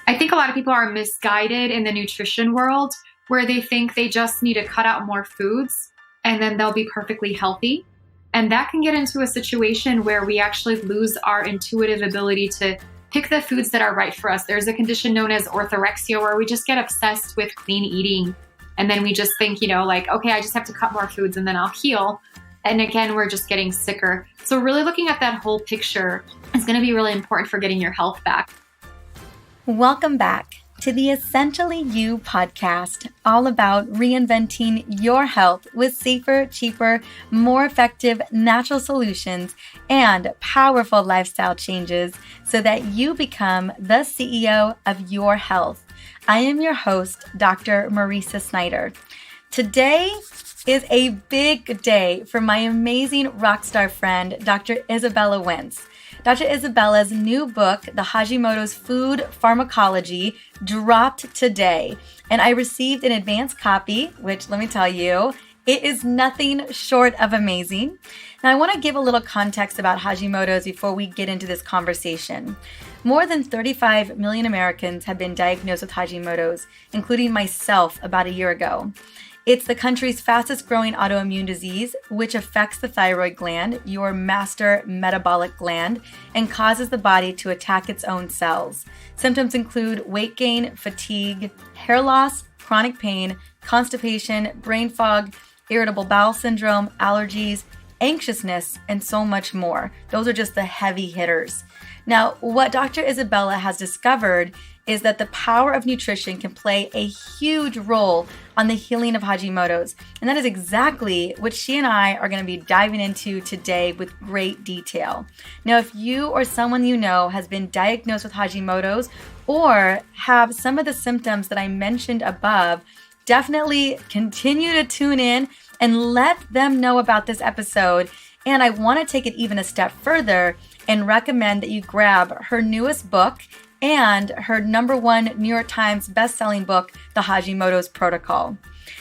I think a lot of people are misguided in the nutrition world where they think they just need to cut out more foods and then they'll be perfectly healthy. And that can get into a situation where we actually lose our intuitive ability to pick the foods that are right for us. There's a condition known as orthorexia where we just get obsessed with clean eating. And then we just think, okay, I just have to cut more foods and then I'll heal. And again, we're just getting sicker. So really looking at that whole picture is going to be really important for getting your health back. Welcome back to the Essentially You podcast, all about reinventing your health with safer, cheaper, more effective natural solutions and powerful lifestyle changes so that you become the CEO of your health. I am your host, Dr. Marisa Snyder. Today is a big day for my amazing rockstar friend, Dr. Izabella Wentz. Dr. Izabella's new book, The Hashimoto's Food Pharmacology, dropped today, and I received an advance copy, which let me tell you, it is nothing short of amazing. Now, I want to give a little context about Hashimoto's before we get into this conversation. More than 35 million Americans have been diagnosed with Hashimoto's, including myself about a year ago. It's the country's fastest growing autoimmune disease, which affects the thyroid gland, your master metabolic gland, and causes the body to attack its own cells. Symptoms include weight gain, fatigue, hair loss, chronic pain, constipation, brain fog, irritable bowel syndrome, allergies, anxiousness, and so much more. Those are just the heavy hitters. Now, what Dr. Izabella has discovered is that the power of nutrition can play a huge role on the healing of Hashimoto's. And that is exactly what she and I are going to be diving into today with great detail. Now, if you or someone you know has been diagnosed with Hashimoto's or have some of the symptoms that I mentioned above, definitely continue to tune in and let them know about this episode. And I want to take it even a step further and recommend that you grab her newest book and her #1 New York Times bestselling book, The Hashimoto's Protocol.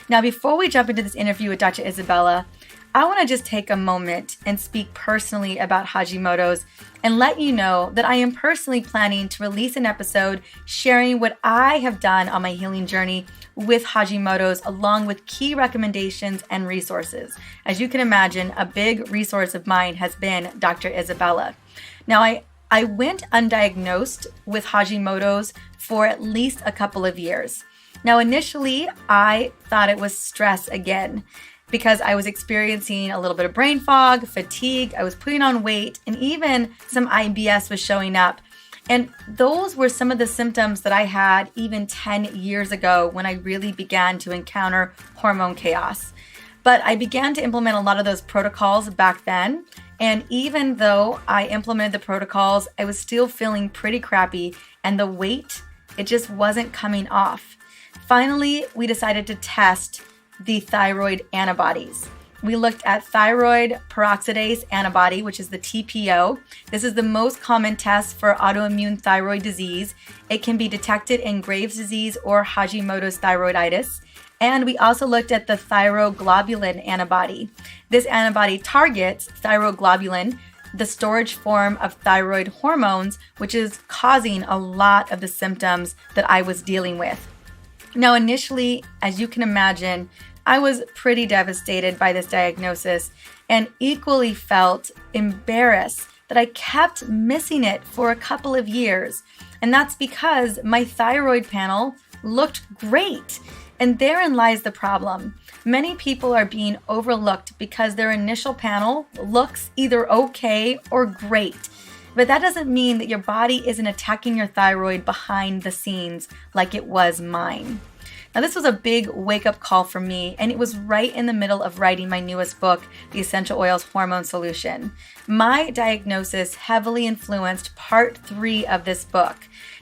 Now, before we jump into this interview with Dr. Izabella, I want to just take a moment and speak personally about Hashimoto's and let you know that I am personally planning to release an episode sharing what I have done on my healing journey with Hashimoto's, along with key recommendations and resources. As you can imagine, a big resource of mine has been Dr. Izabella. Now, I went undiagnosed with Hashimoto's for at least a couple of years. Now, initially, I thought it was stress again because I was experiencing a little bit of brain fog, fatigue, I was putting on weight, and even some IBS was showing up. And those were some of the symptoms that I had even 10 years ago when I really began to encounter hormone chaos. But I began to implement a lot of those protocols back then. And even though I implemented the protocols, I was still feeling pretty crappy and the weight, it just wasn't coming off. Finally, we decided to test the thyroid antibodies. We looked at thyroid peroxidase antibody, which is the TPO. This is the most common test for autoimmune thyroid disease. It can be detected in Graves' disease or Hashimoto's thyroiditis. And we also looked at the thyroglobulin antibody. This antibody targets thyroglobulin, the storage form of thyroid hormones, which is causing a lot of the symptoms that I was dealing with. Now, initially, as you can imagine, I was pretty devastated by this diagnosis and equally felt embarrassed that I kept missing it for a couple of years. And that's because my thyroid panel looked great. And therein lies the problem. Many people are being overlooked because their initial panel looks either okay or great. But that doesn't mean that your body isn't attacking your thyroid behind the scenes like it was mine. Now, this was a big wake-up call for me, and it was right in the middle of writing my newest book, The Essential Oils Hormone Solution. My diagnosis heavily influenced part 3 of this book.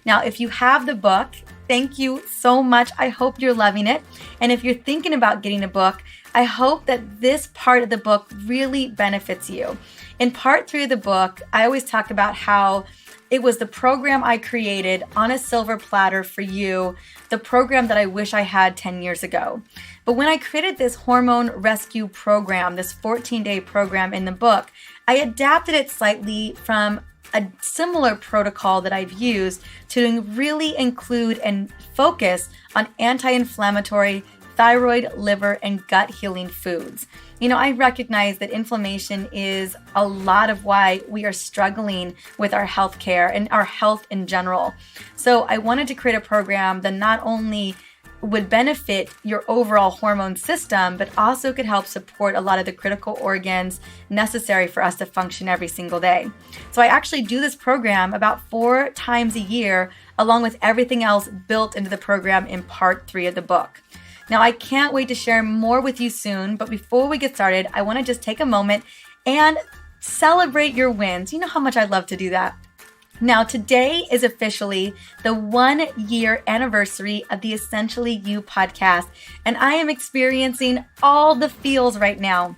Now, if you have the book, thank you so much. I hope you're loving it. And if you're thinking about getting a book, I hope that this part of the book really benefits you. In part 3 of the book, I always talk about how it was the program I created on a silver platter for you, the program that I wish I had 10 years ago. But when I created this hormone rescue program, this 14-day program in the book, I adapted it slightly from a similar protocol that I've used to really include and focus on anti-inflammatory, thyroid, liver, and gut healing foods. I recognize that inflammation is a lot of why we are struggling with our healthcare and our health in general. So I wanted to create a program that not only would benefit your overall hormone system, but also could help support a lot of the critical organs necessary for us to function every single day. So I actually do this program about 4 times a year, along with everything else built into the program in part 3 of the book. Now, I can't wait to share more with you soon, but before we get started, I want to just take a moment and celebrate your wins. You know how much I love to do that. Now, today is officially the 1-year anniversary of the Essentially You podcast, and I am experiencing all the feels right now.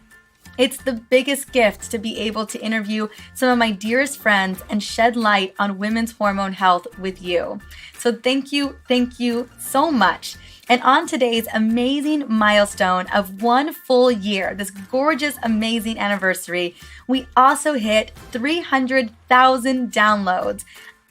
It's the biggest gift to be able to interview some of my dearest friends and shed light on women's hormone health with you. So thank you so much. And on today's amazing milestone of 1 full year, this gorgeous, amazing anniversary, we also hit 300,000 downloads.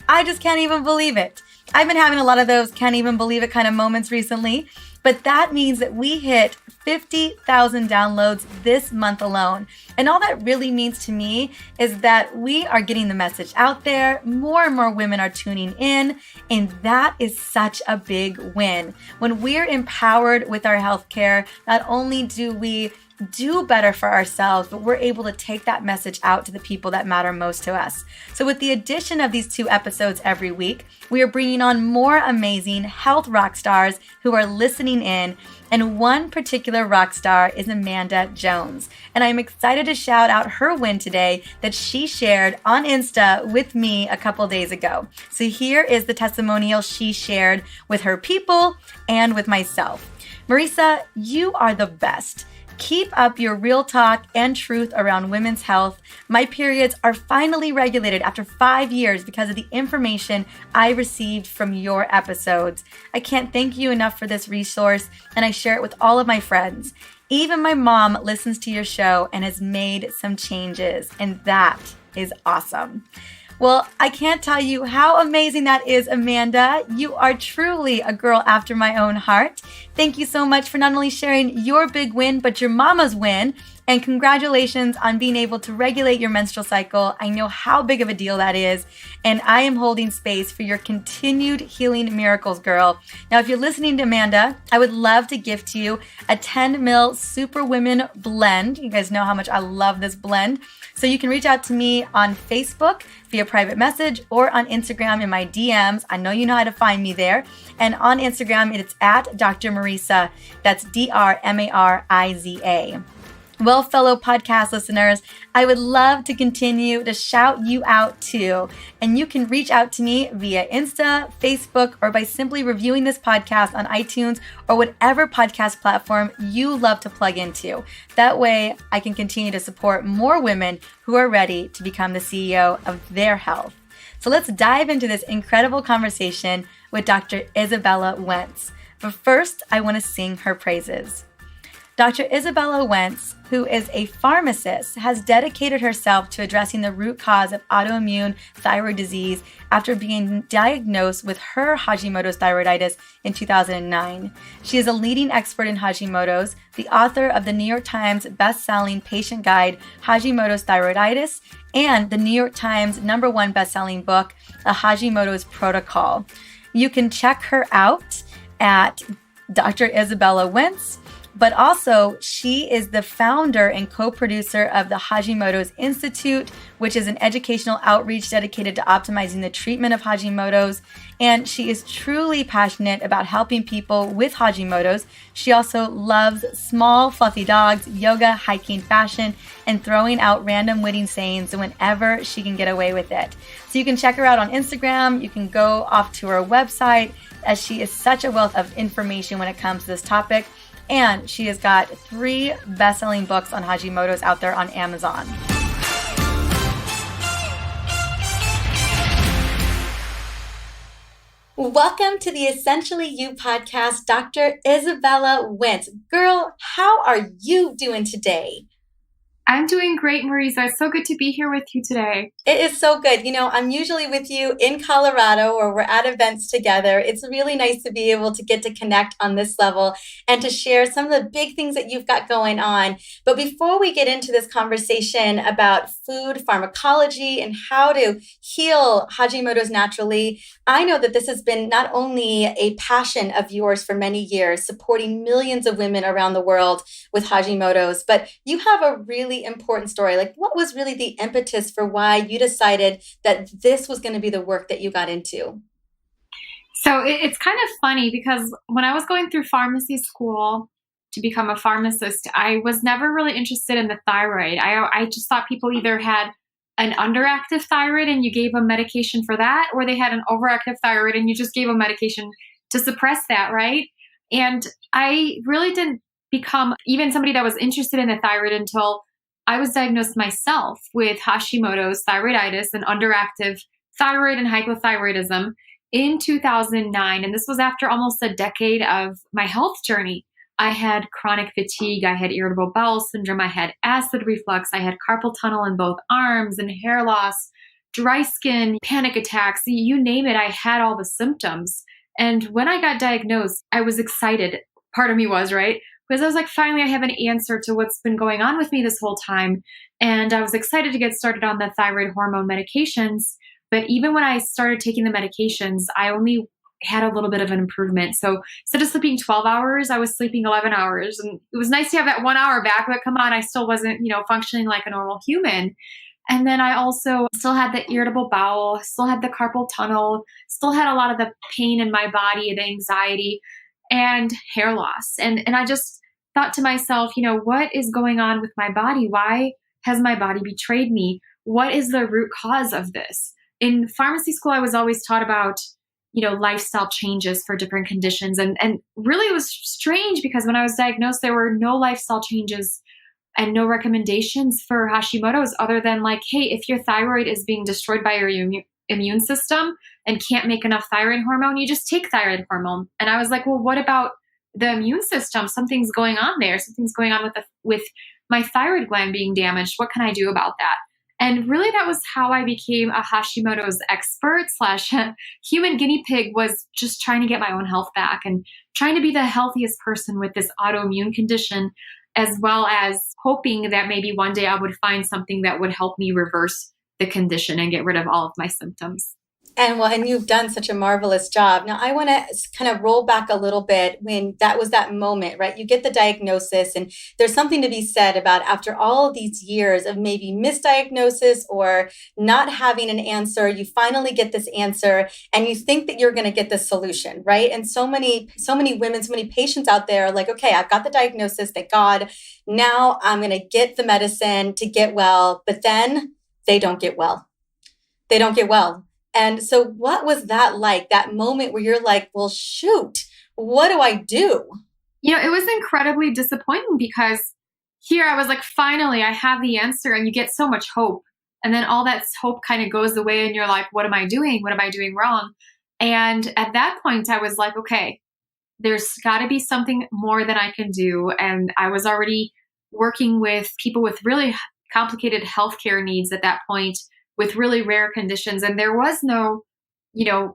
I just can't even believe it. I've been having a lot of those can't even believe it kind of moments recently, but that means that we hit 50,000 downloads this month alone. And all that really means to me is that we are getting the message out there, more and more women are tuning in, and that is such a big win. When we're empowered with our healthcare, not only do we do better for ourselves, but we're able to take that message out to the people that matter most to us. So with the addition of these 2 episodes every week, we are bringing on more amazing health rock stars who are listening in. And one particular rock star is Amanda Jones. And I'm excited to shout out her win today that she shared on Insta with me a couple days ago. So here is the testimonial she shared with her people and with myself. Marisa, you are the best. Keep up your real talk and truth around women's health. My periods are finally regulated after 5 years because of the information I received from your episodes. I can't thank you enough for this resource, and I share it with all of my friends. Even my mom listens to your show and has made some changes, and that is awesome. Well, I can't tell you how amazing that is, Amanda. You are truly a girl after my own heart. Thank you so much for not only sharing your big win, but your mama's win. And congratulations on being able to regulate your menstrual cycle. I know how big of a deal that is. And I am holding space for your continued healing miracles, girl. Now, if you're listening to Amanda, I would love to gift you a 10 ml Super Women blend. You guys know how much I love this blend. So you can reach out to me on Facebook via private message or on Instagram in my DMs. I know you know how to find me there. And on Instagram, it's at Dr. Marisa. That's DrMariza. Well, fellow podcast listeners, I would love to continue to shout you out too. And you can reach out to me via Insta, Facebook, or by simply reviewing this podcast on iTunes or whatever podcast platform you love to plug into. That way, I can continue to support more women who are ready to become the CEO of their health. So let's dive into this incredible conversation with Dr. Izabella Wentz. But first, I want to sing her praises. Dr. Izabella Wentz, who is a pharmacist, has dedicated herself to addressing the root cause of autoimmune thyroid disease after being diagnosed with her Hashimoto's thyroiditis in 2009. She is a leading expert in Hashimoto's, the author of the New York Times best-selling patient guide, Hashimoto's Thyroiditis, and the New York Times #1 best-selling book, A Hashimoto's Protocol. You can check her out at Dr. Izabella Wentz. But also, she is the founder and co-producer of the Hashimoto's Institute, which is an educational outreach dedicated to optimizing the treatment of Hashimoto's. And she is truly passionate about helping people with Hashimoto's. She also loves small, fluffy dogs, yoga, hiking, fashion, and throwing out random witty sayings whenever she can get away with it. So you can check her out on Instagram. You can go off to her website, as she is such a wealth of information when it comes to this topic. And she has got 3 best-selling books on Hashimoto's out there on Amazon. Welcome to the Essentially You podcast, Dr. Izabella Wentz. Girl, how are you doing today? I'm doing great, Marisa. It's so good to be here with you today. It is so good. I'm usually with you in Colorado or we're at events together. It's really nice to be able to get to connect on this level and to share some of the big things that you've got going on. But before we get into this conversation about food pharmacology and how to heal Hashimoto's naturally, I know that this has been not only a passion of yours for many years, supporting millions of women around the world with Hashimoto's, but you have a really important story. Like, what was really the impetus for why you decided that this was going to be the work that you got into? So it's kind of funny because when I was going through pharmacy school to become a pharmacist, I was never really interested in the thyroid. I just thought people either had an underactive thyroid and you gave them medication for that, or they had an overactive thyroid and you just gave them medication to suppress that, right? And I really didn't become even somebody that was interested in the thyroid until I was diagnosed myself with Hashimoto's thyroiditis and underactive thyroid and hypothyroidism in 2009. And this was after almost a decade of my health journey. I had chronic fatigue. I had irritable bowel syndrome. I had acid reflux. I had carpal tunnel in both arms and hair loss, dry skin, panic attacks, you name it. I had all the symptoms. And when I got diagnosed, I was excited. Part of me was, right? Because I was like, finally, I have an answer to what's been going on with me this whole time. And I was excited to get started on the thyroid hormone medications. But even when I started taking the medications, I only had a little bit of an improvement. So instead of sleeping 12 hours, I was sleeping 11 hours. And it was nice to have that 1 hour back, but come on, I still wasn't, functioning like a normal human. And then I also still had the irritable bowel, still had the carpal tunnel, still had a lot of the pain in my body, the anxiety, and hair loss. And I just thought to myself, what is going on with my body? Why has my body betrayed me? What is the root cause of this? In pharmacy school, I was always taught about, lifestyle changes for different conditions. And really it was strange because when I was diagnosed, there were no lifestyle changes and no recommendations for Hashimoto's other than like, hey, if your thyroid is being destroyed by your immune system and can't make enough thyroid hormone, you just take thyroid hormone. And I was like, well, what about the immune system? Something's going on there. Something's going on with my thyroid gland being damaged. What can I do about that? And really that was how I became a Hashimoto's expert / human guinea pig, was just trying to get my own health back and trying to be the healthiest person with this autoimmune condition, as well as hoping that maybe one day I would find something that would help me reverse the condition and get rid of all of my symptoms. And you've done such a marvelous job. Now, I want to kind of roll back a little bit when that was that moment, right? You get the diagnosis, and there's something to be said about after all of these years of maybe misdiagnosis or not having an answer, you finally get this answer and you think that you're going to get the solution, right? And so many women, so many patients out there are like, okay, I've got the diagnosis, thank God. Now I'm going to get the medicine to get well, but then they don't get well. They don't get well. And so what was that like, that moment where you're like, well, shoot, what do I do? It was incredibly disappointing because here I was like, finally, I have the answer, and you get so much hope. And then all that hope kind of goes away and you're like, what am I doing? What am I doing wrong? And at that point, I was like, okay, there's got to be something more that I can do. And I was already working with people with really complicated healthcare needs at that point, with really rare conditions. And there was no,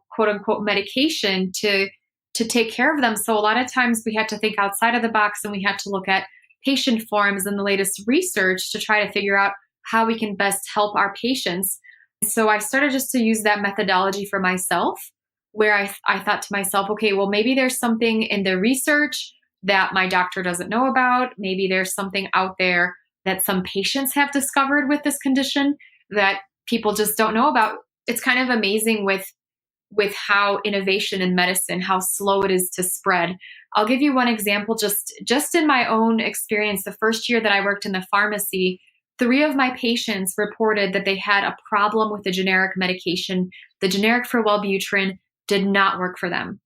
quote unquote medication to take care of them. So a lot of times we had to think outside of the box, and we had to look at patient forms and the latest research to try to figure out how we can best help our patients. So I started just to use that methodology for myself, where I thought to myself, okay, well, maybe there's something in the research that my doctor doesn't know about. Maybe there's something out there that some patients have discovered with this condition that people just don't know about. It's kind of amazing with how innovation in medicine, how slow it is to spread. I'll give you one example, just in my own experience. The first year that I worked in the pharmacy, 3 of my patients reported that they had a problem with the generic medication. The generic for Wellbutrin did not work for them.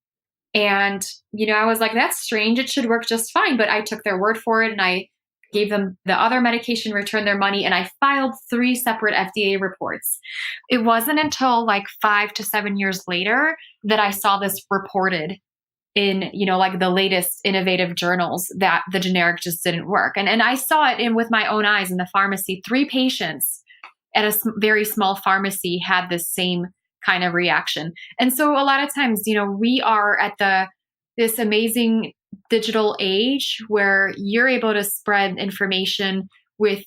And, I was like, that's strange. It should work just fine. But I took their word for it, and I gave them the other medication, returned their money, and I filed 3 separate FDA reports. It wasn't until like 5 to 7 years later that I saw this reported in, like the latest innovative journals that the generic just didn't work. And I saw it with my own eyes in the pharmacy. 3 patients at a very small pharmacy had this same kind of reaction. And so a lot of times, we are at this amazing digital age where you're able to spread information with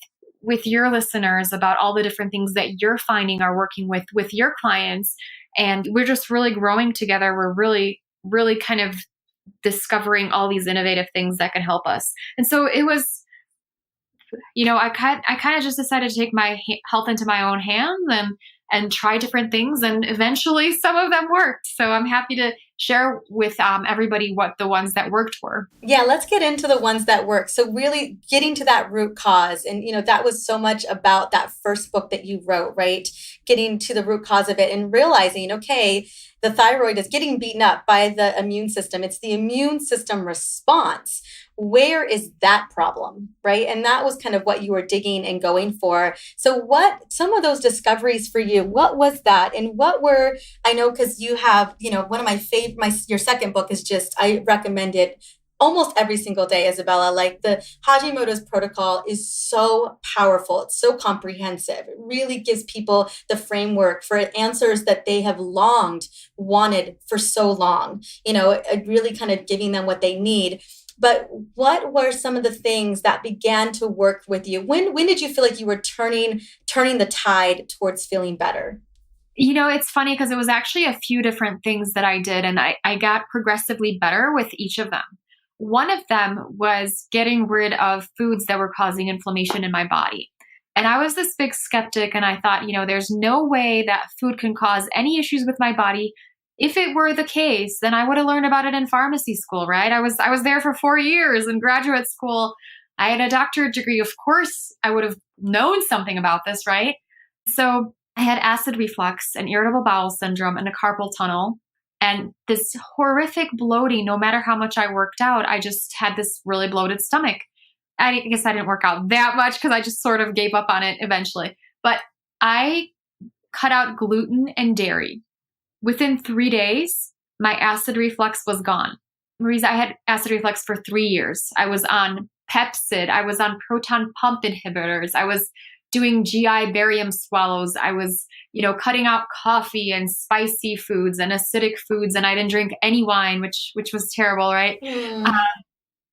your listeners about all the different things that you're finding are working with your clients. And we're just really growing together. We're really, really kind of discovering all these innovative things that can help us. And so it was, I kind of just decided to take my health into my own hands and try different things. And eventually some of them worked. So I'm happy to share with everybody what the ones that worked were. Yeah, let's get into the ones that work. So really getting to that root cause. And, that was so much about that first book that you wrote, right? Getting to the root cause of it and realizing, okay, the thyroid is getting beaten up by the immune system. It's the immune system response. Where is that problem, right? And that was kind of what you were digging and going for. So some of those discoveries for you, what was that? And I know, because you have, one of my favorite, your second book is I recommend it almost every single day, Izabella. Like the Hashimoto's protocol is so powerful. It's so comprehensive. It really gives people the framework for answers that they have wanted for so long, really kind of giving them what they need. But what were some of the things that began to work with you? When did you feel like you were turning the tide towards feeling better? It's funny because it was actually a few different things that I did, and I got progressively better with each of them. One of them was getting rid of foods that were causing inflammation in my body. And I was this big skeptic, and I thought, there's no way that food can cause any issues with my body. If it were the case, then I would have learned about it in pharmacy school, right? I was there for 4 years in graduate school. I had a doctorate degree. Of course, I would have known something about this, right? So I had acid reflux and irritable bowel syndrome and a carpal tunnel and this horrific bloating. No matter how much I worked out, I just had this really bloated stomach. I guess I didn't work out that much because I just sort of gave up on it eventually. But I cut out gluten and dairy. Within 3 days, my acid reflux was gone. I had acid reflux for 3 years. I was on Pepcid. I was on proton pump inhibitors. I was doing GI barium swallows. I was, cutting out coffee and spicy foods and acidic foods. And I didn't drink any wine, which was terrible, right?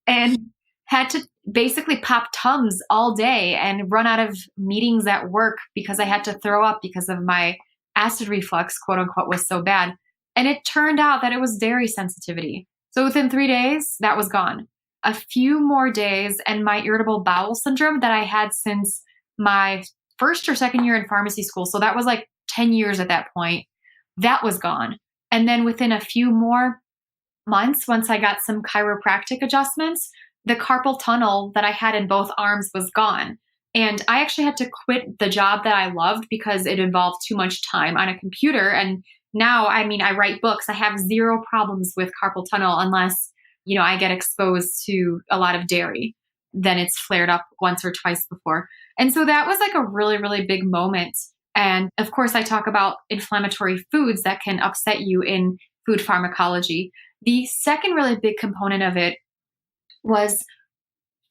And had to basically pop Tums all day and run out of meetings at work because I had to throw up because of my acid reflux, quote unquote, was so bad. And it turned out that it was dairy sensitivity. So within 3 days, that was gone. A few more days and my irritable bowel syndrome that I had since my first or second year in pharmacy school, so that was like 10 years at that point, that was gone. And then within a few more months, once I got some chiropractic adjustments, the carpal tunnel that I had in both arms was gone. And I actually had to quit the job that I loved because it involved too much time on a computer. And now, I write books. I have zero problems with carpal tunnel unless, I get exposed to a lot of dairy. Then it's flared up once or twice before. And so that was like a really, really big moment. And of course, I talk about inflammatory foods that can upset you in food pharmacology. The second really big component of it was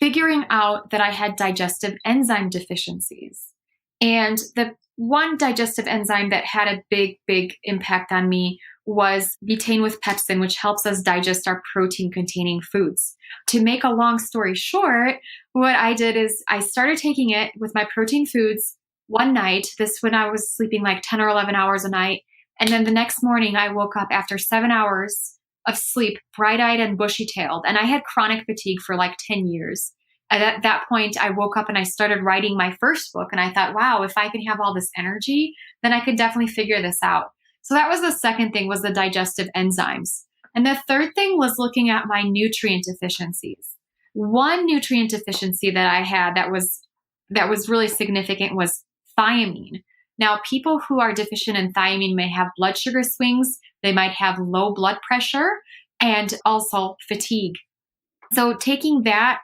figuring out that I had digestive enzyme deficiencies. And the one digestive enzyme that had a big, big impact on me was betaine with pepsin, which helps us digest our protein-containing foods. To make a long story short, what I did is I started taking it with my protein foods one night, this when I was sleeping like 10 or 11 hours a night. And then the next morning, I woke up after 7 hours of sleep, bright-eyed and bushy-tailed. And I had chronic fatigue for like 10 years. And at that point, I woke up and I started writing my first book. And I thought, wow, if I can have all this energy, then I could definitely figure this out. So that was the second thing, was the digestive enzymes. And the third thing was looking at my nutrient deficiencies. One nutrient deficiency that I had that was really significant was thiamine. Now, people who are deficient in thiamine may have blood sugar swings, they might have low blood pressure, and also fatigue. So taking that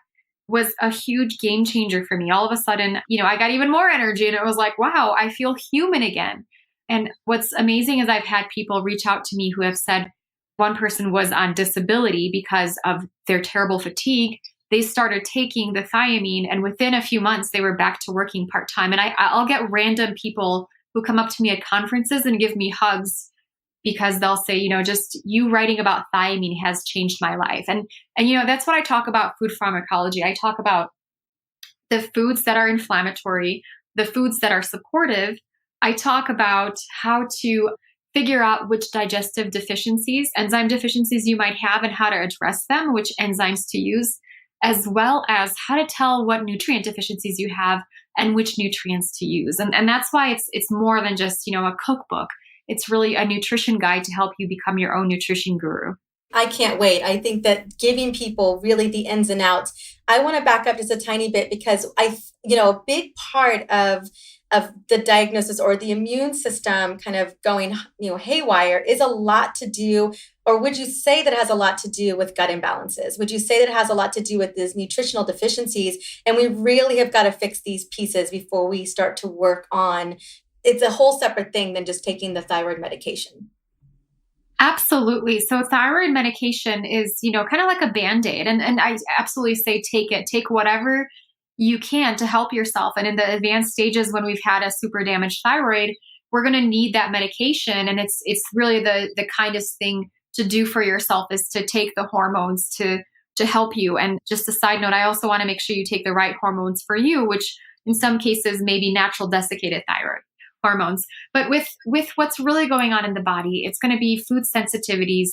was a huge game changer for me. All of a sudden, I got even more energy, and it was like, wow, I feel human again. And what's amazing is I've had people reach out to me who have said one person was on disability because of their terrible fatigue. They started taking the thiamine, and within a few months, they were back to working part-time. And I'll get random people who come up to me at conferences and give me hugs because they'll say, just you writing about thiamine has changed my life. And that's what I talk about food pharmacology. I talk about the foods that are inflammatory, the foods that are supportive. I talk about how to figure out which digestive deficiencies, enzyme deficiencies you might have and how to address them, which enzymes to use, as well as how to tell what nutrient deficiencies you have and which nutrients to use. And that's why it's more than just, a cookbook. It's really a nutrition guide to help you become your own nutrition guru. I can't wait. I think that giving people really the ins and outs. I want to back up just a tiny bit because a big part of the diagnosis or the immune system kind of going, haywire is a lot to do, or would you say that it has a lot to do with gut imbalances? Would you say that it has a lot to do with these nutritional deficiencies? And we really have got to fix these pieces before we start to work on, it's a whole separate thing than just taking the thyroid medication. Absolutely. So thyroid medication is, kind of like a Band-Aid. And I absolutely say take it. Take whatever you can to help yourself. And in the advanced stages, when we've had a super damaged thyroid, we're going to need that medication. And it's really the kindest thing to do for yourself is to take the hormones to help you. And just a side note, I also want to make sure you take the right hormones for you, which in some cases may be natural desiccated thyroid hormones. But with what's really going on in the body, it's going to be food sensitivities,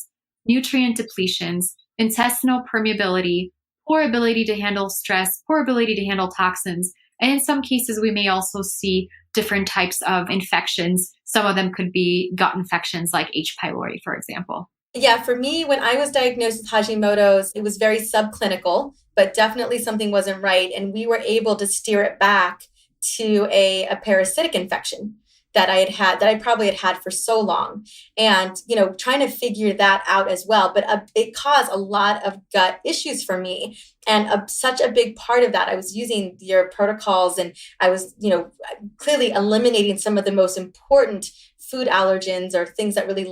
nutrient depletions, intestinal permeability, poor ability to handle stress, poor ability to handle toxins. And in some cases, we may also see different types of infections. Some of them could be gut infections like H. pylori, for example. Yeah, for me, when I was diagnosed with Hashimoto's, it was very subclinical, but definitely something wasn't right. And we were able to steer it back to a parasitic infection that I probably had for so long. And, trying to figure that out as well. But it caused a lot of gut issues for me. And such a big part of that, I was using your protocols and I was, clearly eliminating some of the most important food allergens or things that really,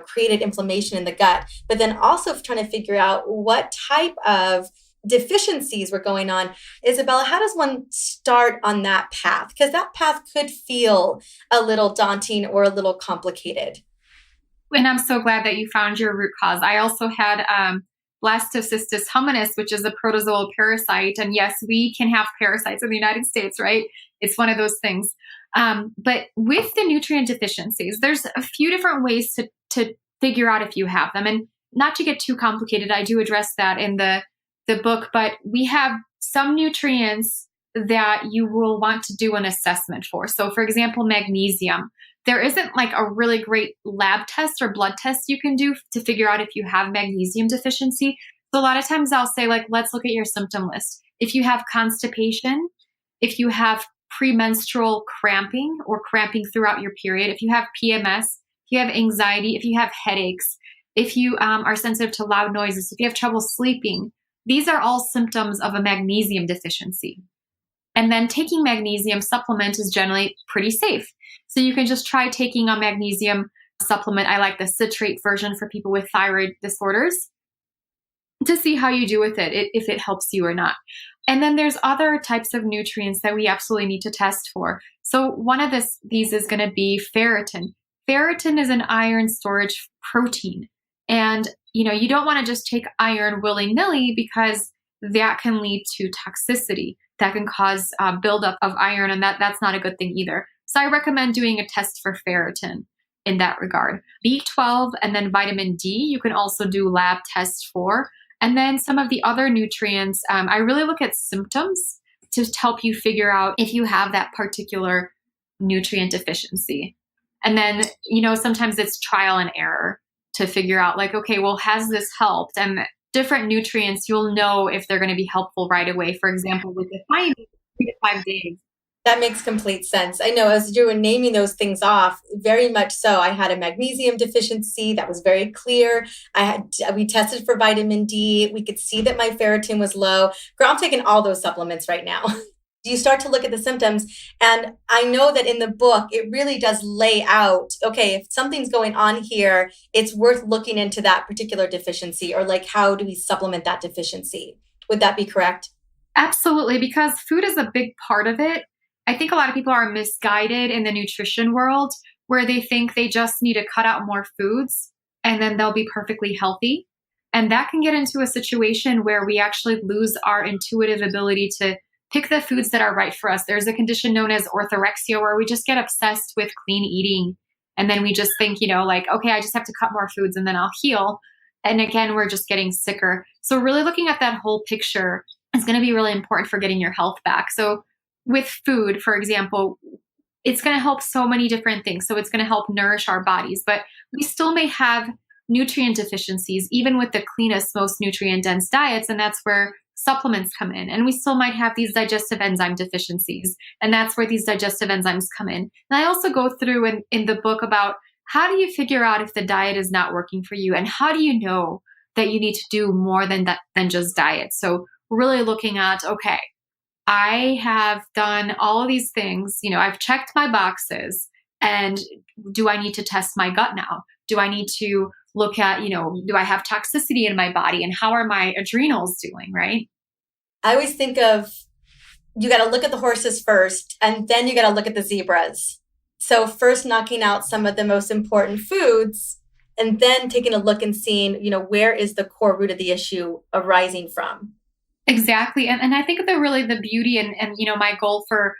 created inflammation in the gut. But then also trying to figure out what type of deficiencies were going on. Izabella, how does one start on that path? Because that path could feel a little daunting or a little complicated. And I'm so glad that you found your root cause. I also had blastocystis hominis, which is a protozoal parasite. And yes, we can have parasites in the United States, right? It's one of those things. But with the nutrient deficiencies, there's a few different ways to figure out if you have them. And not to get too complicated, I do address that in the book, but we have some nutrients that you will want to do an assessment for. So for example, magnesium. There isn't like a really great lab test or blood test you can do to figure out if you have magnesium deficiency. So a lot of times I'll say, let's look at your symptom list. If you have constipation, if you have premenstrual cramping or cramping throughout your period, if you have PMS, if you have anxiety, if you have headaches, if you are sensitive to loud noises, if you have trouble sleeping, these are all symptoms of a magnesium deficiency. And then taking magnesium supplement is generally pretty safe. So you can just try taking a magnesium supplement. I like the citrate version for people with thyroid disorders to see how you do with it, if it helps you or not. And then there's other types of nutrients that we absolutely need to test for. So one of these is going to be ferritin. Ferritin is an iron storage protein. And you don't want to just take iron willy-nilly because that can lead to toxicity. That can cause buildup of iron, and that's not a good thing either. So I recommend doing a test for ferritin in that regard. B12 and then vitamin D, you can also do lab tests for. And then some of the other nutrients, I really look at symptoms to help you figure out if you have that particular nutrient deficiency. And then, sometimes it's trial and error to figure out okay, well, has this helped? And different nutrients, you'll know if they're going to be helpful right away. For example, with the thiamine, 3 to 5 days. That makes complete sense. I know as you were naming those things off, very much so. I had a magnesium deficiency. That was very clear. We tested for vitamin D. We could see that my ferritin was low. Girl, I'm taking all those supplements right now. You start to look at the symptoms. And I know that in the book, it really does lay out, okay, if something's going on here, it's worth looking into that particular deficiency, or like, how do we supplement that deficiency? Would that be correct? Absolutely, because food is a big part of it. I think a lot of people are misguided in the nutrition world where they think they just need to cut out more foods and then they'll be perfectly healthy. And that can get into a situation where we actually lose our intuitive ability to pick the foods that are right for us. There's a condition known as orthorexia where we just get obsessed with clean eating. And then we just think, like, okay, I just have to cut more foods and then I'll heal. And again, we're just getting sicker. So really looking at that whole picture is going to be really important for getting your health back. So with food, for example, it's going to help so many different things. So it's going to help nourish our bodies, but we still may have nutrient deficiencies, even with the cleanest, most nutrient dense diets. And that's where supplements come in. And we still might have these digestive enzyme deficiencies. And that's where these digestive enzymes come in. And I also go through in the book about how do you figure out if the diet is not working for you? And how do you know that you need to do more than that, than just diet? So really looking at, okay, I have done all of these things, I've checked my boxes, and do I need to test my gut now? Do I need to look at, do I have toxicity in my body, and how are my adrenals doing, right? I always think of, you got to look at the horses first, and then you got to look at the zebras. So first knocking out some of the most important foods, and then taking a look and seeing, where is the core root of the issue arising from? Exactly. And I think the beauty and my goal for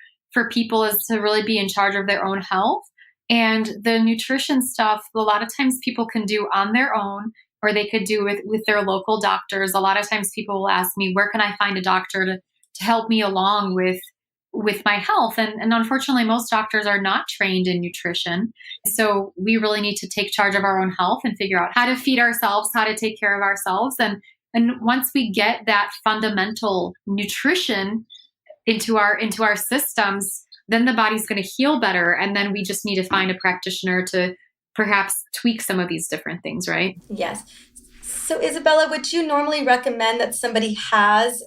people is to really be in charge of their own health. And the nutrition stuff, a lot of times people can do on their own, or they could do with their local doctors. A lot of times people will ask me, where can I find a doctor to help me along with my health? And unfortunately, most doctors are not trained in nutrition. So we really need to take charge of our own health and figure out how to feed ourselves, how to take care of ourselves. And once we get that fundamental nutrition into our systems, then the body's going to heal better. And then we just need to find a practitioner to perhaps tweak some of these different things, right? Yes. So Izabella, would you normally recommend that somebody has,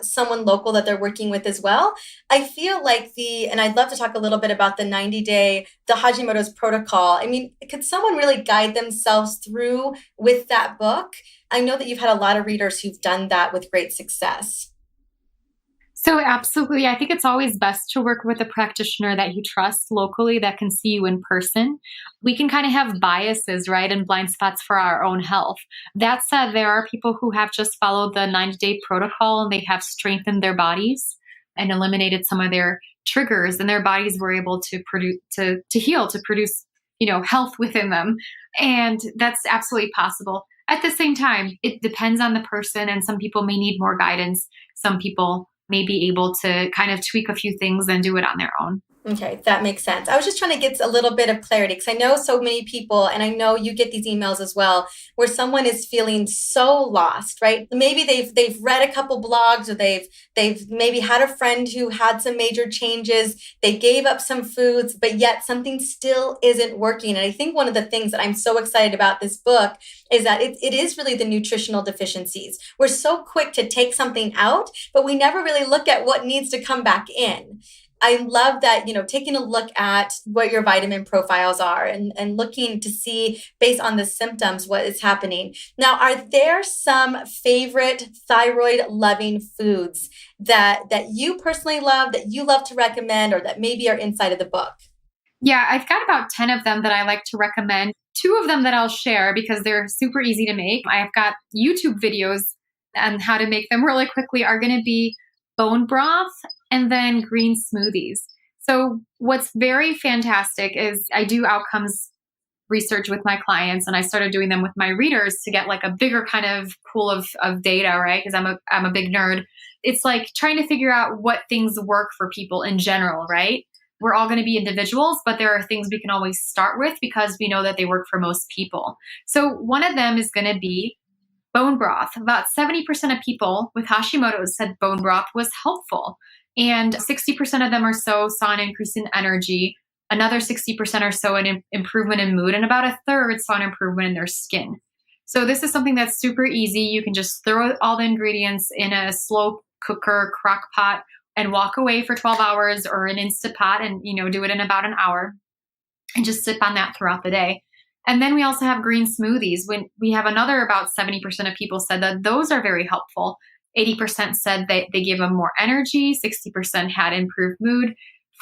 someone local that they're working with as well? I feel like and I'd love to talk a little bit about the 90-day, the Hashimoto's protocol. I mean, could someone really guide themselves through with that book? I know that you've had a lot of readers who've done that with great success. So absolutely. I think it's always best to work with a practitioner that you trust locally that can see you in person. We can kind of have biases, right, and blind spots for our own health. That said, there are people who have just followed the 90-day protocol and they have strengthened their bodies and eliminated some of their triggers, and their bodies were able to produce, to heal, to produce, health within them. And that's absolutely possible. At the same time, it depends on the person, and some people may need more guidance. Some people may be able to kind of tweak a few things and do it on their own. Okay, that makes sense. I was just trying to get a little bit of clarity because I know so many people, and I know you get these emails as well, where someone is feeling so lost, right? Maybe they've read a couple blogs, or they've maybe had a friend who had some major changes. They gave up some foods, but yet something still isn't working. And I think one of the things that I'm so excited about this book is that it is really the nutritional deficiencies. We're so quick to take something out, but we never really look at what needs to come back in. I love that, taking a look at what your vitamin profiles are and looking to see based on the symptoms, what is happening. Now, are there some favorite thyroid loving foods that you personally love, that you love to recommend, or that maybe are inside of the book? Yeah, I've got about 10 of them that I like to recommend. 2 of them that I'll share because they're super easy to make. I've got YouTube videos on how to make them really quickly are going to be bone broth and then green smoothies. So what's very fantastic is I do outcomes research with my clients, and I started doing them with my readers to get like a bigger kind of pool of data, right? Because I'm a big nerd. It's like trying to figure out what things work for people in general, right? We're all going to be individuals, but there are things we can always start with because we know that they work for most people. So one of them is going to be bone broth. About 70% of people with Hashimoto's said bone broth was helpful. And 60% of them or so saw an increase in energy. Another 60% or so an improvement in mood. And about a third saw an improvement in their skin. So this is something that's super easy. You can just throw all the ingredients in a slow cooker, crock pot, and walk away for 12 hours or an Instapot and, do it in about an hour and just sip on that throughout the day. And then we also have green smoothies. When we have another, about 70% of people said that those are very helpful. 80% said that they give them more energy. 60% had improved mood.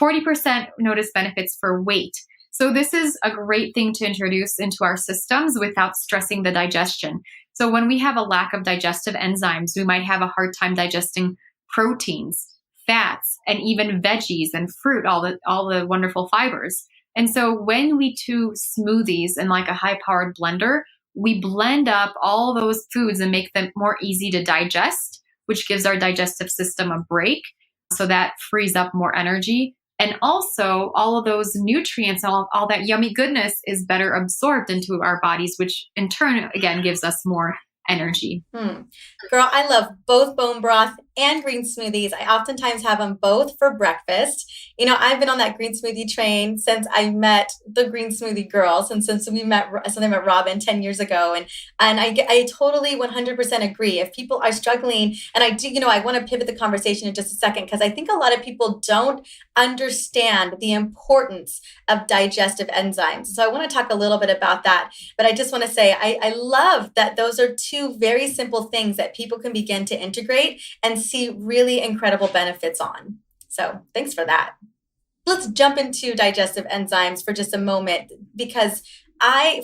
40% noticed benefits for weight. So this is a great thing to introduce into our systems without stressing the digestion. So when we have a lack of digestive enzymes, we might have a hard time digesting proteins, fats, and even veggies and fruit, all the wonderful fibers. And so when we do smoothies in like a high-powered blender, we blend up all those foods and make them more easy to digest, which gives our digestive system a break. So that frees up more energy. And also all of those nutrients, all that yummy goodness is better absorbed into our bodies, which in turn, again, gives us more energy. Girl, I love both bone broth and green smoothies. I oftentimes have them both for breakfast. I've been on that green smoothie train since I met the green smoothie girls, and since I met Robin 10 years ago. And I totally 100% agree. If people are struggling, and I do, I want to pivot the conversation in just a second, because I think a lot of people don't understand the importance of digestive enzymes. So I want to talk a little bit about that. But I just want to say, I love that those are two very simple things that people can begin to integrate and see really incredible benefits on. So thanks for that. Let's jump into digestive enzymes for just a moment, because I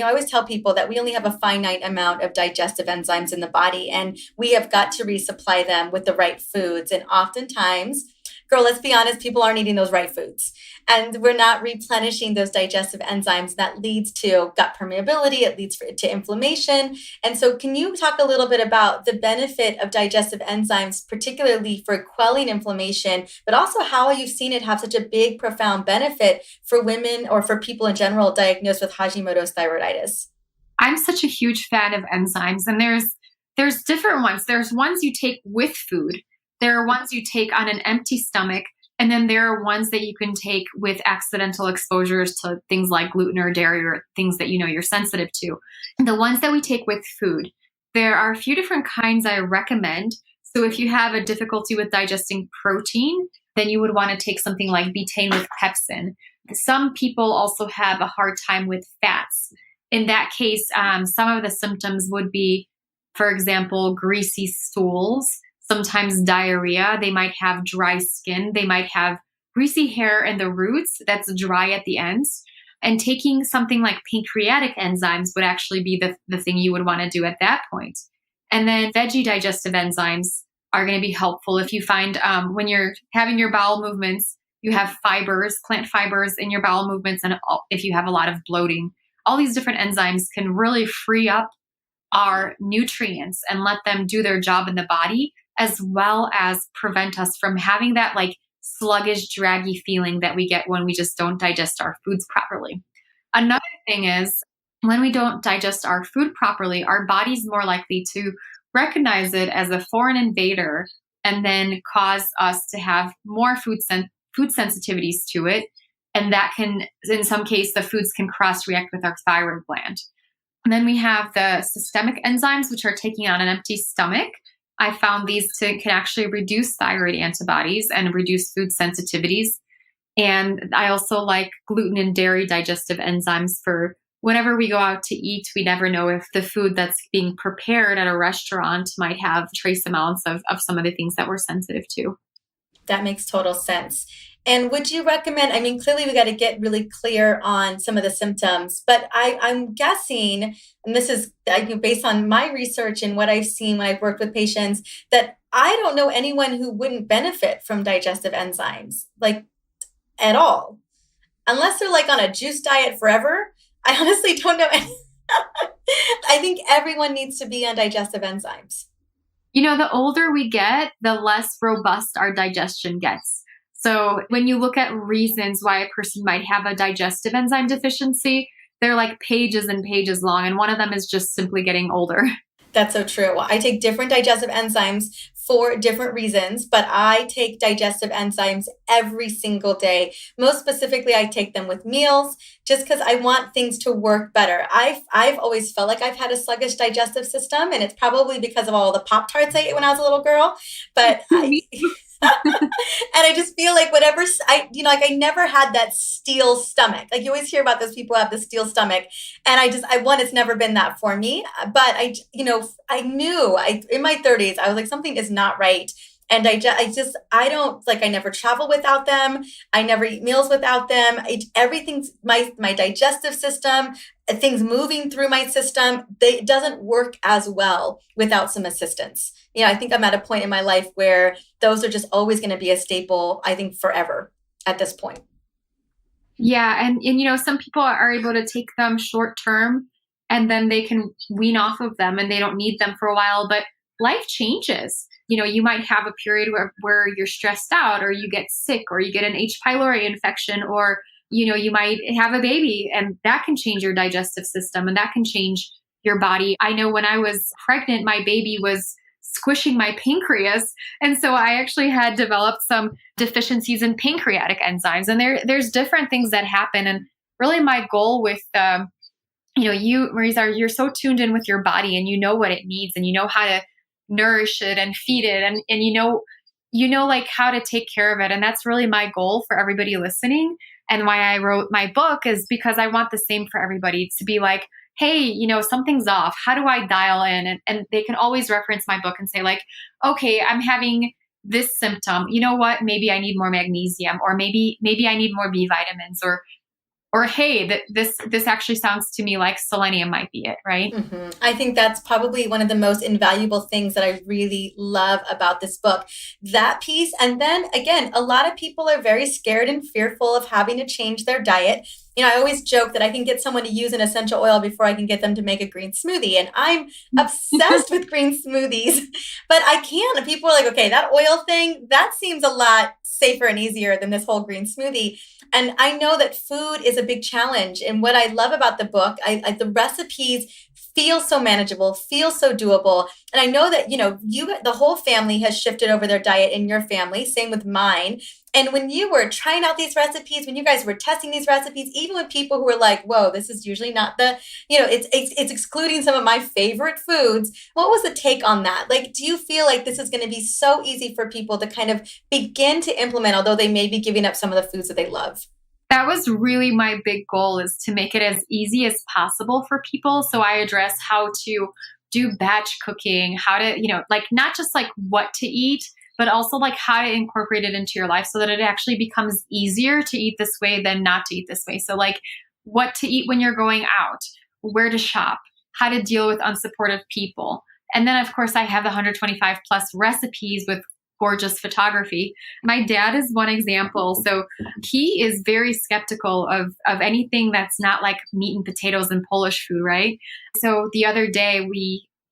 always tell people that we only have a finite amount of digestive enzymes in the body, and we have got to resupply them with the right foods. And oftentimes, girl, let's be honest, people aren't eating those right foods, and we're not replenishing those digestive enzymes. That leads to gut permeability. It leads to inflammation. And so can you talk a little bit about the benefit of digestive enzymes, particularly for quelling inflammation, but also how you've seen it have such a big, profound benefit for women or for people in general diagnosed with Hashimoto's thyroiditis? I'm such a huge fan of enzymes, and there's different ones. There's ones you take with food. There are ones you take on an empty stomach, and then there are ones that you can take with accidental exposures to things like gluten or dairy or things that you're sensitive to. And the ones that we take with food, there are a few different kinds I recommend. So if you have a difficulty with digesting protein, then you would want to take something like betaine with pepsin. Some people also have a hard time with fats. In that case, some of the symptoms would be, for example, greasy stools, sometimes diarrhea. They might have dry skin. They might have greasy hair in the roots that's dry at the ends. And taking something like pancreatic enzymes would actually be the thing you would want to do at that point. And then veggie digestive enzymes are going to be helpful if you find when you're having your bowel movements, you have fibers, plant fibers in your bowel movements. And if you have a lot of bloating, all these different enzymes can really free up our nutrients and let them do their job in the body, as well as prevent us from having that like sluggish, draggy feeling that we get when we just don't digest our foods properly. Another thing is when we don't digest our food properly, our body's more likely to recognize it as a foreign invader and then cause us to have more food sensitivities to it. And that can, in some case, the foods can cross-react with our thyroid gland. And then we have the systemic enzymes, which are taking on an empty stomach. I found these can actually reduce thyroid antibodies and reduce food sensitivities. And I also like gluten and dairy digestive enzymes for whenever we go out to eat. We never know if the food that's being prepared at a restaurant might have trace amounts of some of the things that we're sensitive to. That makes total sense. And would you recommend, clearly we got to get really clear on some of the symptoms, but I'm guessing, and this is based on my research and what I've seen when I've worked with patients, that I don't know anyone who wouldn't benefit from digestive enzymes, like at all. Unless they're like on a juice diet forever, I honestly don't know. I think everyone needs to be on digestive enzymes. The older we get, the less robust our digestion gets. So when you look at reasons why a person might have a digestive enzyme deficiency, they're like pages and pages long. And one of them is just simply getting older. That's so true. Well, I take different digestive enzymes for different reasons, but I take digestive enzymes every single day. Most specifically, I take them with meals just because I want things to work better. I've always felt like I've had a sluggish digestive system, and it's probably because of all the Pop-Tarts I ate when I was a little girl. But And I just feel like whatever like I never had that steel stomach. Like you always hear about those people who have the steel stomach. And it's never been that for me. But I knew in my 30s, I was like, something is not right. And I don't like, I never travel without them. I never eat meals without them. Everything's my digestive system, things moving through my system, it doesn't work as well without some assistance. I think I'm at a point in my life where those are just always going to be a staple, I think forever at this point. Yeah. And some people are able to take them short term and then they can wean off of them and they don't need them for a while, but life changes. You might have a period where you're stressed out or you get sick or you get an H. pylori infection or, you might have a baby and that can change your digestive system and that can change your body. I know when I was pregnant, my baby was squishing my pancreas. And so I actually had developed some deficiencies in pancreatic enzymes. And there's different things that happen. And really my goal with, you, Marisa, you're so tuned in with your body and you know what it needs and you know how to nourish it and feed it. And you know, like how to take care of it. And that's really my goal for everybody listening. And why I wrote my book is because I want the same for everybody to be like, hey, something's off. How do I dial in? And they can always reference my book and say like, okay, I'm having this symptom. You know what? Maybe I need more magnesium or maybe I need more B vitamins or hey, this actually sounds to me like selenium might be it, right? Mm-hmm. I think that's probably one of the most invaluable things that I really love about this book, that piece. And then again, a lot of people are very scared and fearful of having to change their diet. I always joke that I can get someone to use an essential oil before I can get them to make a green smoothie. And I'm obsessed with green smoothies, but I can't. People are like, okay, that oil thing, that seems a lot safer and easier than this whole green smoothie. And I know that food is a big challenge. And what I love about the book, the recipes feel so manageable, feel so doable. And I know that, the whole family has shifted over their diet in your family, same with mine. And when you were trying out these recipes, when you guys were testing these recipes, even with people who were like, whoa, this is usually not it's excluding some of my favorite foods. What was the take on that? Like, do you feel like this is going to be so easy for people to kind of begin to implement, although they may be giving up some of the foods that they love? That was really my big goal, is to make it as easy as possible for people. So I address how to do batch cooking, how to, like not just like what to eat, but also like how to incorporate it into your life so that it actually becomes easier to eat this way than not to eat this way. So like what to eat when you're going out, where to shop, how to deal with unsupportive people. And then of course I have the 125 plus recipes with gorgeous photography. My dad is one example. So he is very skeptical of anything that's not like meat and potatoes and Polish food, right? So the other day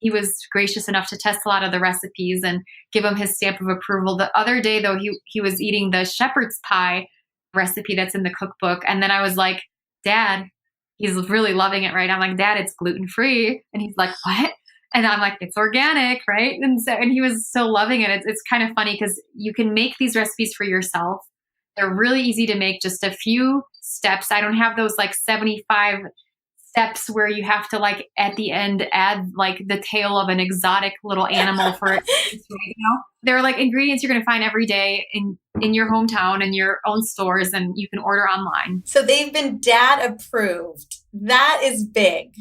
he was gracious enough to test a lot of the recipes and give him his stamp of approval. The other day though, he was eating the shepherd's pie recipe that's in the cookbook. And then I was like, Dad, he's really loving it, right? I'm like, Dad, it's gluten-free. And he's like, what? And I'm like, it's organic, right? And he was so loving it. It's kind of funny because you can make these recipes for yourself. They're really easy to make, just a few steps. I don't have those like 75 steps where you have to like at the end add like the tail of an exotic little animal for it. They're like ingredients you're going to find every day in your hometown and your own stores, and you can order online. So they've been dad approved. That is big.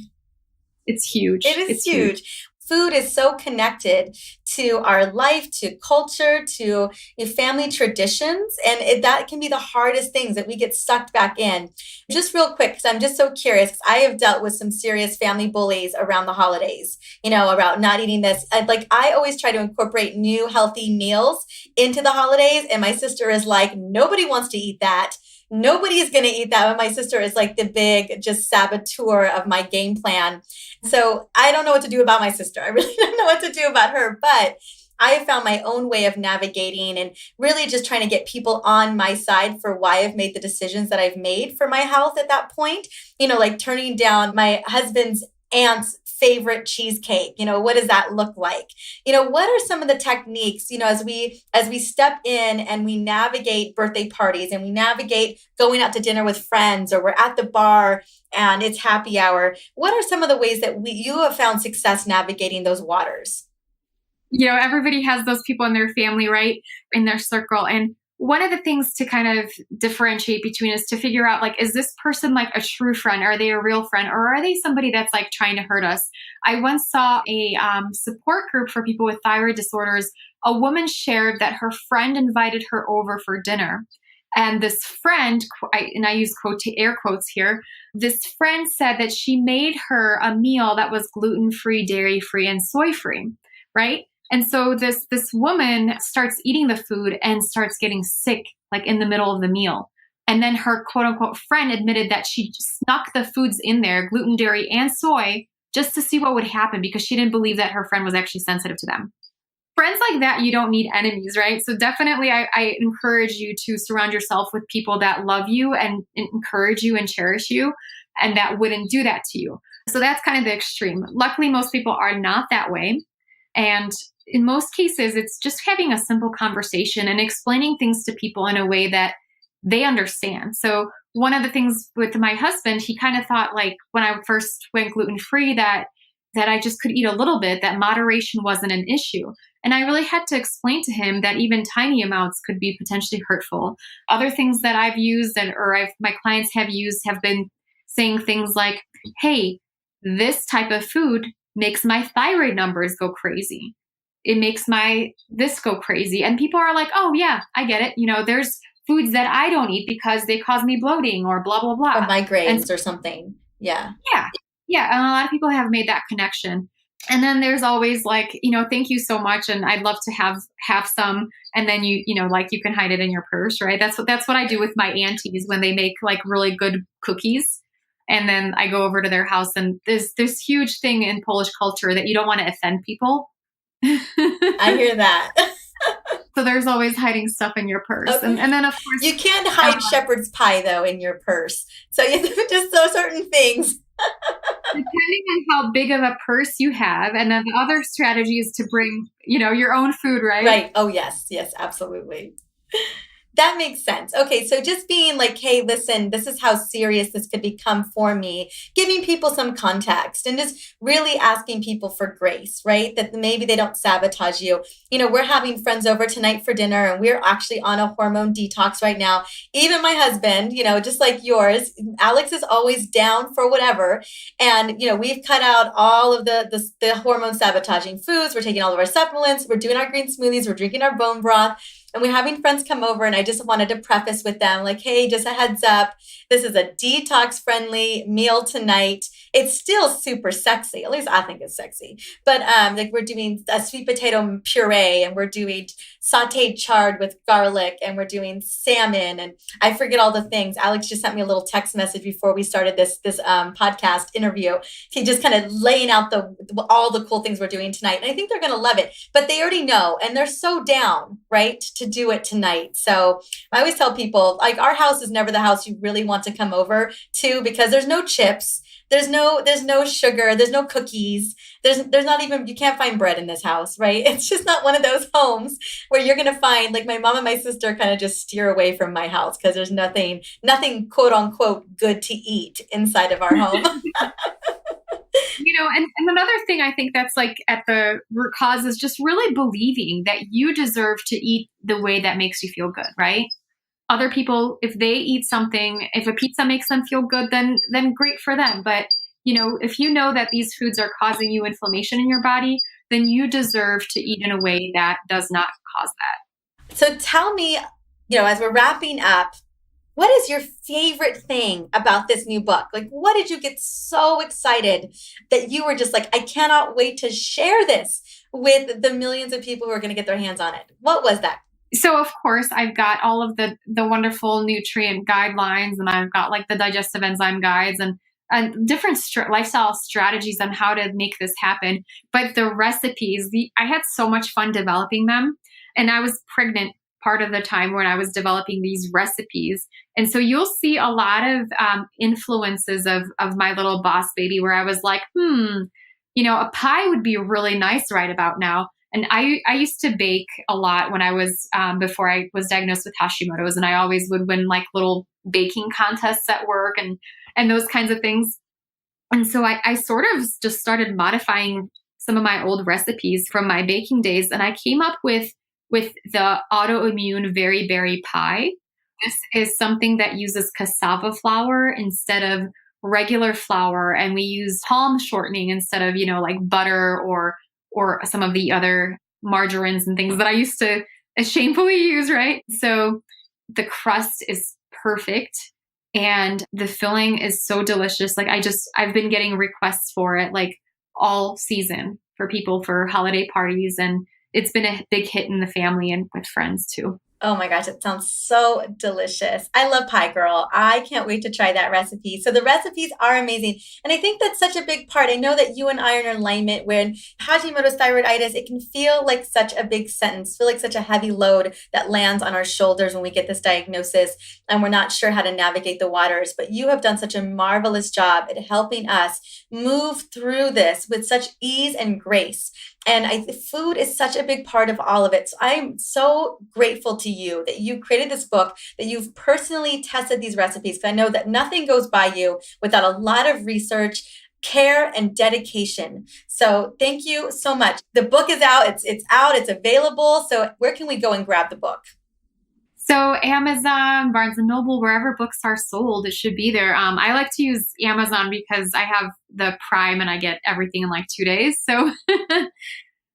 It's huge. It is huge. Food is so connected to our life, to culture, to family traditions. And that can be the hardest things that we get sucked back in. Just real quick, because I'm just so curious, because I have dealt with some serious family bullies around the holidays, about not eating this. I always try to incorporate new healthy meals into the holidays. And my sister is like, nobody wants to eat that. Nobody's going to eat that. But my sister is like the big just saboteur of my game plan. So I don't know what to do about my sister. I really don't know what to do about her, but I have found my own way of navigating and really just trying to get people on my side for why I've made the decisions that I've made for my health at that point. Like turning down my husband's aunt's favorite cheesecake. What does that look like? What are some of the techniques, as we step in and we navigate birthday parties and we navigate going out to dinner with friends, or we're at the bar and it's happy hour. What are some of the ways that you have found success navigating those waters? Everybody has those people in their family, right? In their circle. And one of the things to kind of differentiate between is to figure out, like, is this person like a true friend? Are they a real friend? Or are they somebody that's like trying to hurt us? I once saw a support group for people with thyroid disorders. A woman shared that her friend invited her over for dinner. And this friend, and I use air quotes here, this friend said that she made her a meal that was gluten-free, dairy-free, and soy-free, right? And so this woman starts eating the food and starts getting sick, like in the middle of the meal. And then her quote unquote friend admitted that she snuck the foods in there, gluten, dairy, and soy, just to see what would happen because she didn't believe that her friend was actually sensitive to them. Friends like that, you don't need enemies, right? So definitely I encourage you to surround yourself with people that love you and encourage you and cherish you and that wouldn't do that to you. So that's kind of the extreme. Luckily, most people are not that way. And in most cases, it's just having a simple conversation and explaining things to people in a way that they understand. So one of the things with my husband, he kind of thought, like, when I first went gluten-free, that I just could eat a little bit, that moderation wasn't an issue. And I really had to explain to him that even tiny amounts could be potentially hurtful. Other things that I've used my clients have used have been saying things like, hey, this type of food makes my thyroid numbers go crazy. It makes this go crazy. And people are like, oh yeah, I get it. There's foods that I don't eat because they cause me bloating or blah, blah, blah. Or migraines or something. Yeah. Yeah. Yeah. And a lot of people have made that connection. And then there's always like, thank you so much. And I'd love to have some. And then you can hide it in your purse, right? That's what I do with my aunties when they make like really good cookies. And then I go over to their house, and there's this huge thing in Polish culture that you don't want to offend people. I hear that. So there's always hiding stuff in your purse. Okay. And then of course you can't hide shepherd's pie though in your purse. So you have to just throw certain things. Depending on how big of a purse you have. And then the other strategy is to bring, your own food, right? Right. Oh, yes. Yes, absolutely. That makes sense. Okay, so just being like, hey, listen, this is how serious this could become for me, giving people some context and just really asking people for grace, right? That maybe they don't sabotage you. We're having friends over tonight for dinner and we're actually on a hormone detox right now. Even my husband, just like yours, Alex is always down for whatever. And, we've cut out all of the hormone sabotaging foods. We're taking all of our supplements. We're doing our green smoothies. We're drinking our bone broth. And we're having friends come over, and I just wanted to preface with them, like, hey, just a heads up, this is a detox-friendly meal tonight. It's still super sexy. At least I think it's sexy. But like we're doing a sweet potato puree, and we're doing sauteed chard with garlic, and we're doing salmon, and I forget all the things. Alex just sent me a little text message before we started this podcast interview. He just kind of laying out all the cool things we're doing tonight. And I think they're going to love it. But they already know, and they're so down, right, to do it tonight. So I always tell people, like, our house is never the house you really want to come over to, because there's no chips. There's no sugar. There's no cookies. There's not even, you can't find bread in this house, right? It's just not one of those homes where you're going to find, like, my mom and my sister kind of just steer away from my house because there's nothing quote unquote good to eat inside of our home. And another thing I think that's like at the root cause is just really believing that you deserve to eat the way that makes you feel good, right? Other people, if they eat something, if a pizza makes them feel good, then great for them. But, if you know that these foods are causing you inflammation in your body, then you deserve to eat in a way that does not cause that. So tell me, as we're wrapping up, what is your favorite thing about this new book? Like, what did you get so excited that you were just like, I cannot wait to share this with the millions of people who are going to get their hands on it? What was that? So, of course, I've got all of the wonderful nutrient guidelines, and I've got like the digestive enzyme guides and different lifestyle strategies on how to make this happen. But the recipes, I had so much fun developing them. And I was pregnant part of the time when I was developing these recipes. And so you'll see a lot of influences of my little boss baby, where I was like, a pie would be really nice right about now. And I used to bake a lot when I was, before I was diagnosed with Hashimoto's, and I always would win like little baking contests at work and those kinds of things. And so I sort of just started modifying some of my old recipes from my baking days, and I came up with the autoimmune very berry pie. This is something that uses cassava flour instead of regular flour, and we use palm shortening instead of, like butter or some of the other margarines and things that I used to shamefully use, right? So the crust is perfect and the filling is so delicious. Like I've been getting requests for it like all season for people for holiday parties, and it's been a big hit in the family and with friends too. Oh my gosh, it sounds so delicious. I love pie, girl. I can't wait to try that recipe. So the recipes are amazing. And I think that's such a big part. I know that you and I are in alignment when Hashimoto's thyroiditis, it can feel like such a big sentence, feel like such a heavy load that lands on our shoulders when we get this diagnosis and we're not sure how to navigate the waters. But you have done such a marvelous job at helping us move through this with such ease and grace. And food is such a big part of all of it. So I'm so grateful to you that you created this book, that you've personally tested these recipes. Because I know that nothing goes by you without a lot of research, care, and dedication. So thank you so much. The book is out. It's out. It's available. So where can we go and grab the book? So Amazon, Barnes & Noble, wherever books are sold, it should be there. I like to use Amazon because I have the Prime and I get everything in like 2 days. So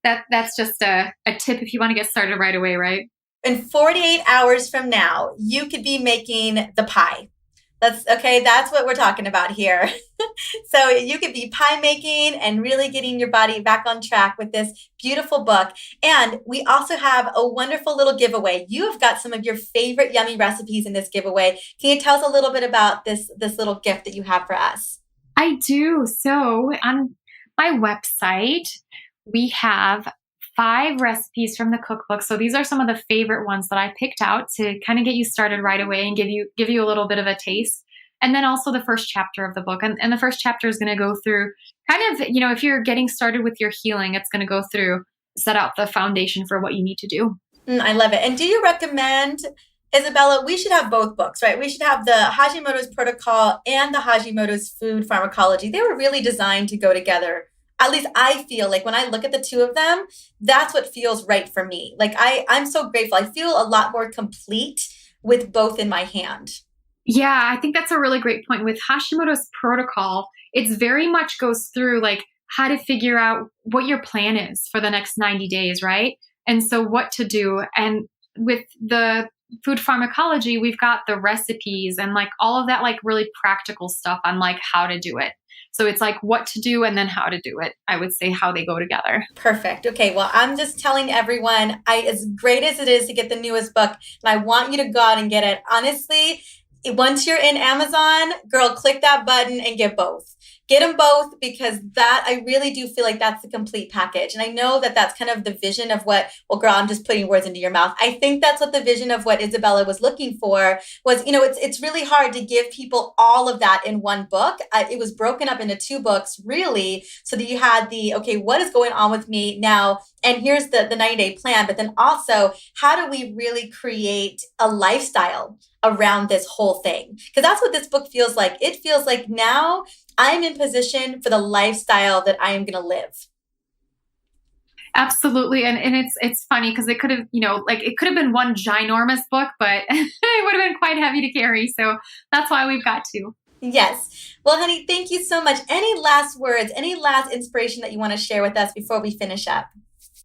that's just a tip if you want to get started right away, right? In 48 hours from now, you could be making the pie. That's what we're talking about here. So you could be pie making and really getting your body back on track with this beautiful book. And we also have a wonderful little giveaway. You have got some of your favorite yummy recipes in this giveaway. Can you tell us a little bit about this little gift that you have for us? I do. So on my website, we have 5 recipes from the cookbook. So these are some of the favorite ones that I picked out to kind of get you started right away and give you a little bit of a taste. And then also the first chapter of the book. And the first chapter is going to go through kind of, if you're getting started with your healing, it's going to go through, set out the foundation for what you need to do. I love it. And do you recommend, Izabella, we should have both books, right? We should have the Hashimoto's Protocol and the Hashimoto's Food Pharmacology. They were really designed to go together. At least I feel like when I look at the two of them, that's what feels right for me. Like I'm so grateful. I feel a lot more complete with both in my hand. Yeah, I think that's a really great point. With Hashimoto's Protocol, it's very much goes through like how to figure out what your plan is for the next 90 days, right? And so what to do. And with the Food Pharmacology, we've got the recipes and like all of that like really practical stuff on like how to do it. So it's like what to do and then how to do it. I would say how they go together. Perfect. Okay. Well, I'm just telling everyone, as great as it is to get the newest book, and I want you to go out and get it. Honestly, once you're in Amazon, girl, click that button and get both. Get them both because that I really do feel like that's the complete package. And I know that that's kind of the vision of what, well, girl, I'm just putting words into your mouth. I think that's what the vision of what Izabella was looking for was, it's really hard to give people all of that in one book. It was broken up into 2 books, really, so that you had okay, what is going on with me now? And here's the 90-day plan. But then also, how do we really create a lifestyle around this whole thing? Because that's what this book feels like. It feels like now I'm in position for the lifestyle that I am going to live. Absolutely. And it's funny because it could have, it could have been one ginormous book, but it would have been quite heavy to carry. So that's why we've got 2. Yes. Well, honey, thank you so much. Any last words, any last inspiration that you want to share with us before we finish up?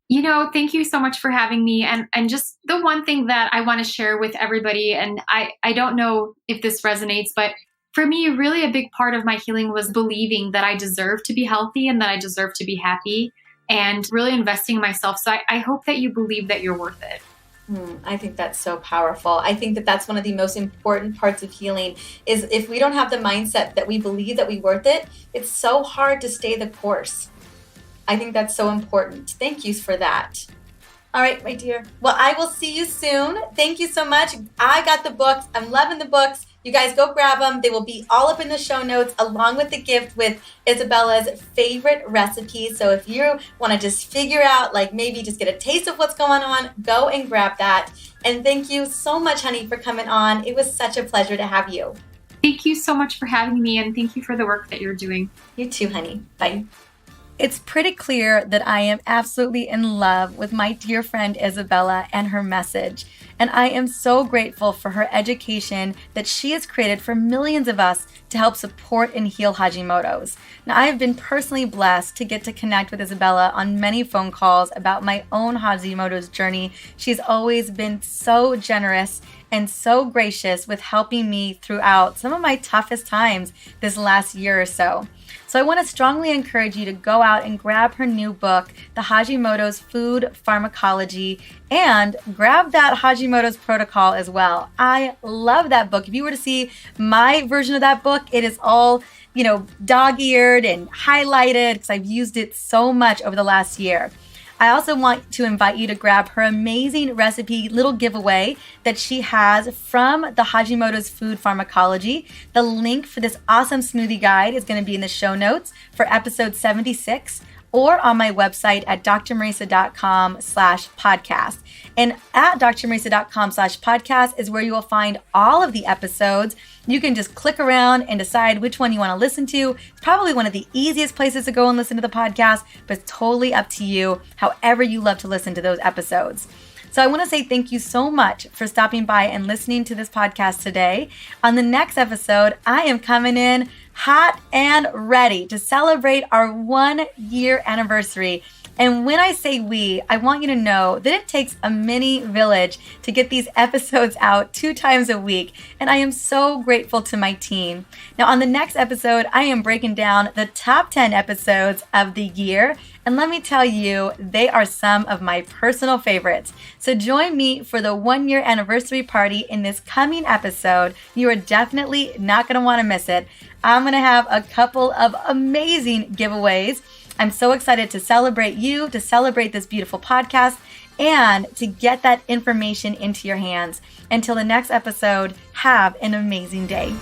Thank you so much for having me. And just the one thing that I want to share with everybody, and I don't know if this resonates, but for me, really a big part of my healing was believing that I deserve to be healthy and that I deserve to be happy and really investing in myself. So I hope that you believe that you're worth it. I think that's so powerful. I think that that's one of the most important parts of healing is if we don't have the mindset that we believe that we're worth it, it's so hard to stay the course. I think that's so important. Thank you for that. All right, my dear. Well, I will see you soon. Thank you so much. I got the books. I'm loving the books. You guys go grab them. They will be all up in the show notes along with the gift with Izabella's favorite recipes. So if you want to just figure out, like maybe just get a taste of what's going on, go and grab that. And thank you so much, honey, for coming on. It was such a pleasure to have you. Thank you so much for having me, and thank you for the work that you're doing. You too, honey. Bye. It's pretty clear that I am absolutely in love with my dear friend Izabella and her message. And I am so grateful for her education that she has created for millions of us to help support and heal Hashimoto's. Now, I have been personally blessed to get to connect with Izabella on many phone calls about my own Hashimoto's journey. She's always been so generous and so gracious with helping me throughout some of my toughest times this last year or so. So I want to strongly encourage you to go out and grab her new book, The Hashimoto's Food Pharmacology, and grab that Hashimoto's protocol as well. I love that book. If you were to see my version of that book, it is all, dog-eared and highlighted because I've used it so much over the last year. I also want to invite you to grab her amazing recipe little giveaway that she has from the Hashimoto's Food Pharmacology. The link for this awesome smoothie guide is going to be in the show notes for episode 76 or on my website at drmarisa.com/podcast. And at drmarisa.com/podcast is where you will find all of the episodes. You can just click around and decide which one you want to listen to. It's probably one of the easiest places to go and listen to the podcast, but it's totally up to you, however you love to listen to those episodes. So I want to say thank you so much for stopping by and listening to this podcast today. On the next episode, I am coming in hot and ready to celebrate our 1-year anniversary. And when I say we, I want you to know that it takes a mini village to get these episodes out 2 times a week. And I am so grateful to my team. Now, on the next episode, I am breaking down the top 10 episodes of the year. And let me tell you, they are some of my personal favorites. So join me for the 1-year anniversary party in this coming episode. You are definitely not going to want to miss it. I'm going to have a couple of amazing giveaways. I'm so excited to celebrate you, to celebrate this beautiful podcast, and to get that information into your hands. Until the next episode, have an amazing day.